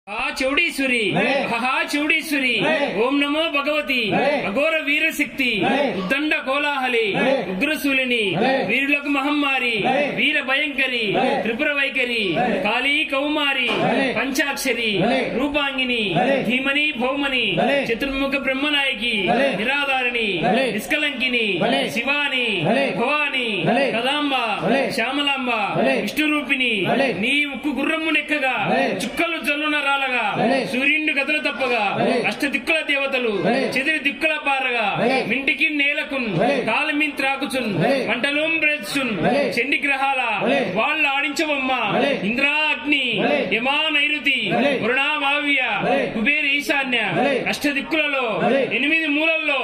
चौड़ीश्वरी चौड़ीश्वरी ओम नमो भगवती अघोर वीर शक्ति उद्दंड कोलाहली उग्रशूलिनी वीरुలకు महामारी वीर भयंकरी त्रिपुर वैखरी काली कौमारी पंचाक्षरी रूपांगिनी धीमनी भौमनी चतुर्मुख ब्रह्मनायकी निराधारिणी निष्कलंकिनी शिवानी भवानी कदांबा श्यामलांब विष्णु रूपिणी नी उक्कु गुर्रम्मु నెక్కగా చుక్కలు జల్లున రాలగా సూర్యుని గదులు తప్పగా అష్ట దిక్కుల దేవతలు చెదిరి దిక్కుల పారగా మింటికి నేలకున్ కాలమిన్ త్రాకుచున్ వంటలోం బ్రేచున్ చండి గ్రహాల వాళ్ళు ఆడించవమ్మ ఇంద్రా అగ్ని యమా నైరుతి వరుణా వావ్య కుబేర ఈశాన్య అష్ట దిక్కులలో 8 మూలల్లో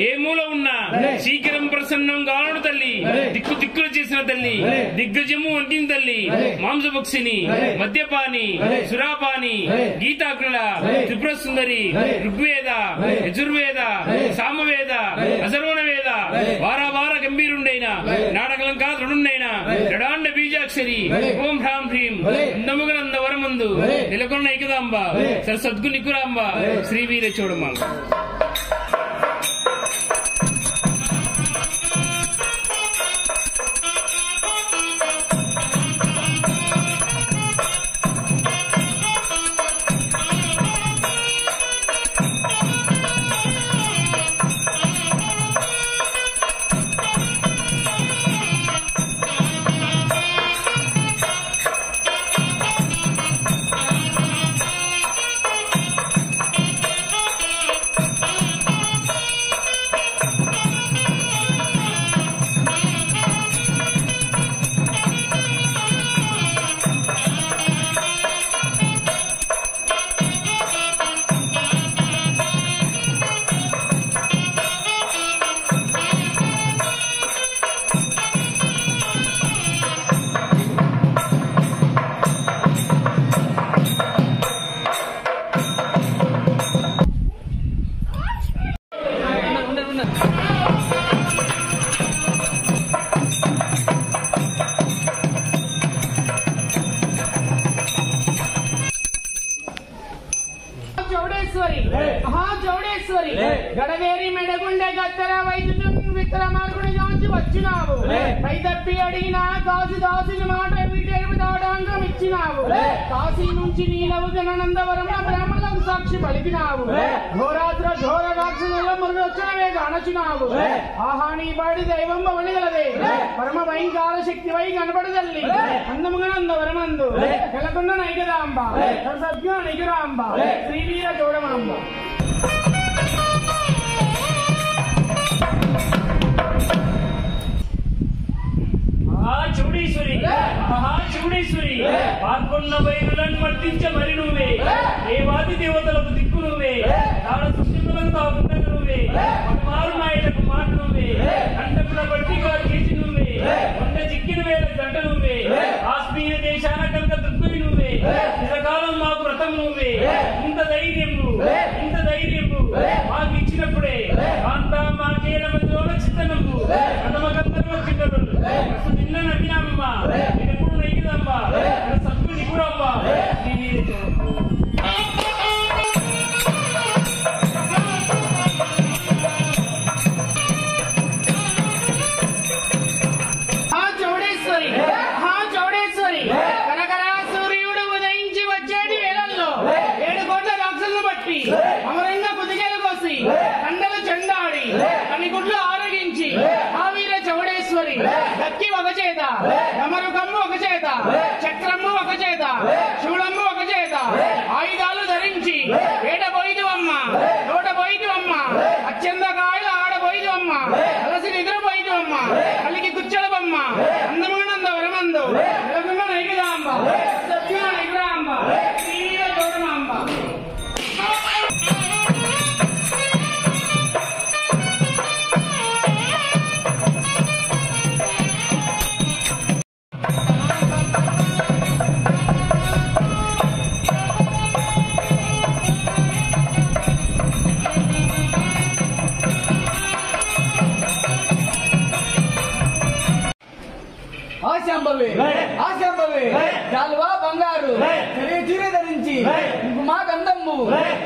ఏ మూల ఉన్నా శీకరం ప్రసన్నం గాను తల్లి దిక్కు దిక్కులు చేసిన తల్లి దిగ్గజము వంటిన తల్లి మాంసభక్షిని మద్యపాని సురాపాని గీతాగ్నుల త్రిపుర సుందరి ఋగ్వేద యజుర్వేద సామవేద అసర్వణ వేద వార గంభీరుండైన నాటకలంకా దృఢుండైన జడాండ బీజాక్షరి ఓం హ్రాం హ్రీం నమగనంద వరమందు నెలకొన్న ఐకదాంబ సరసద్గు నికురాంబ శ్రీవీర చోడమాల చౌడేశ్వరి గడవేరి మెడగుండె గత్తర వైద్యుడు విక్రమార్కుని గాంచి వచ్చినావు పైతప్పి అడిగిన కాశీ దాసుని మాట వీటేరు దాడాంగం ఇచ్చినావు కాశీ నుంచి నీలవు గణనందవరం బ్రాహ్మణులకు సాక్షి పలికినావు ఘోరాత్ర ఘోర రాక్షసుల మరుడొచ్చనవే గానచినావు ఆహా నీ బాడి దైవం భవనిగలదే పరమ భయంకర శక్తివై కనబడదల్లి అందముగనందవరమందు నెలకొన్న నైగదాంబ సద్జ్ఞ నిగురాంబ శ్రీవీర చోడమాంబ చౌడీశ్వరి చౌడీశ్వరి పాల్గొన్న వైరులను వర్తించ మరి నువ్వే దేవాది దేవతలకు దిక్కు నువ్వే కాడ సృష్టికులకు తాగుండకు నువ్వే పదమారు నాయులకు మాట నువ్వే కంటకుల బట్టిగా చేసి నువ్వే కొండ చిక్కిన వేల గంట నువ్వే ఆస్మీయ దేశాన కనుక దుక్కువి నువ్వే నిజకాలం మాకు వ్రతం నువ్వే ఇంత ధైర్యం మాకు ఇచ్చినప్పుడే కాంతా మాకేల మధ్యలోన చిత్తనము కథమ గంధర్వ చిత్తలు నిన్న నవ్వినామమ్మ నేను ఎప్పుడు నయ్యిదమ్మ సత్తు నిగురమ్మ చౌడేశ్వరి కనకరా సూర్యుడు ఉదయించి వచ్చేటి వేళల్లో 7 కోట్ల రాక్షసులు బట్టి అమరంగా కుదిగేలు కోసి కండలు చెండాడి కనిగుడ్లు ఆరగించి ఆ వీర చౌడేశ్వరి దక్కి ఒక చేత డమరుకమ్ము ఒక చేత చక్రమ్ము ఒక చేత శూలమ్ము ఒక చేత ఆయుధాలు ధరించి ఏటబోయిదువమ్మ నోటబోయిదువమ్మ అత్యంతకాయలు ఆడబోయిదువమ్మ అలసి నిద్రపోయిదువమ్మ కలికి కుచ్చలబమ్మ అందమానంద వరమందు నెలకొన్న నైగదాంబ సత్య నిగ్రహాంబ శ్రీవీర చోడమాంబ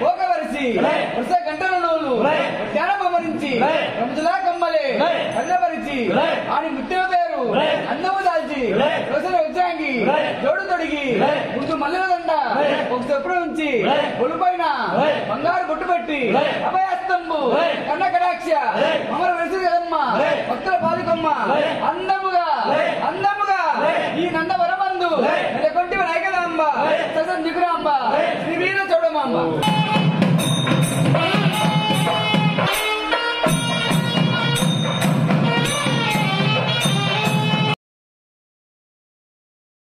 పోకవరిచి వరుస గంటల నోలు ధ్యానమరించి రమజులా కమ్మలే కన్నపరిచి ఆడి ముట్టిన పేరు అందము దాల్చి రోజుల ఉజ్జాంగి జోడు తొడిగి ముందు మల్లెల దండ ఒక చెప్పుడు ఉంచి ఒడిపైన బంగారు బొట్టు పెట్టి అభయాస్తంబు కన్న కటాక్ష అమర వెలిసి కదమ్మ భక్తుల పాలికమ్మ అందముగా ఈ నందవరమందు నెలకొంటి నాయకదాంబ ససన్ దిగురాంబ శ్రీ వీర చౌడమాంబ